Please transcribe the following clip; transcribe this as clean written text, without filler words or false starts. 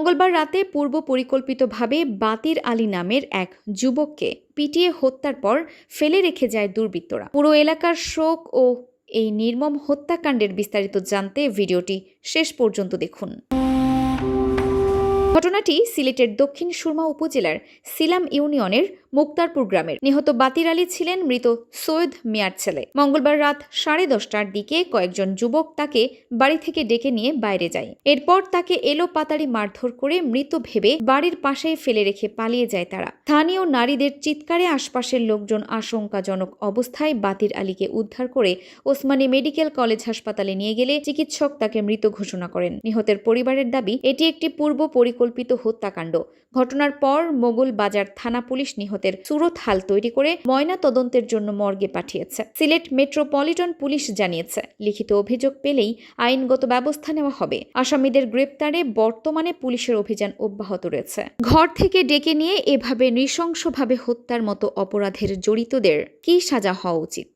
মঙ্গলবার রাতে পূর্ব পরিকল্পিতভাবে বাতির আলী নামের এক যুবককে পিটিয়ে হত্যার পর ফেলে রেখে যায় দুর্বৃত্তরা। পুরো এলাকার শোক ও এই নির্মম হত্যাকাণ্ডের বিস্তারিত জানতে ভিডিওটি শেষ পর্যন্ত দেখুন। ঘটনাটি সিলেটের দক্ষিণ সুরমা উপজেলার সিলাম ইউনিয়নের মুক্তারপুর গ্রামের। নিহত বাতির আলী ছিলেন মৃত সৈয়দ মিয়ার ছেলে। মঙ্গলবার রাত 10:30টার দিকে কয়েকজন যুবক তাকে বাড়ি থেকে ডেকে নিয়ে বাইরে যায়। এরপর তাকে এলোপাতাড়ি মারধর করে মৃত ভেবে বাড়ির পাশেই ফেলে রেখে পালিয়ে যায় তারা। স্থানীয় নারীদের চিৎকারে আশপাশের লোকজন আশঙ্কাজনক অবস্থায় বাতির আলীকে উদ্ধার করে ওসমানী মেডিকেল কলেজ হাসপাতালে নিয়ে গেলে চিকিৎসক তাকে মৃত ঘোষণা করেন। নিহতের পরিবারের দাবি, এটি একটি পূর্ব পরিকল্পিত হত্যাকাণ্ড। ঘটনার পর মোগল বাজার থানা পুলিশ নিহতের সুরত হাল তৈরি করে ময়না তদন্তের জন্য মর্গে পাঠিয়েছে। সিলেট মেট্রোপলিটন পুলিশ জানিয়েছে, লিখিত অভিযোগ পেলেই আইনগত ব্যবস্থা নেওয়া হবে। আসামিদের গ্রেপ্তারে বর্তমানে পুলিশের অভিযান অব্যাহত রয়েছে। ঘর থেকে ডেকে নিয়ে এভাবে নৃশংসভাবে হত্যার মতো অপরাধের জড়িতদের কী সাজা হওয়া উচিত?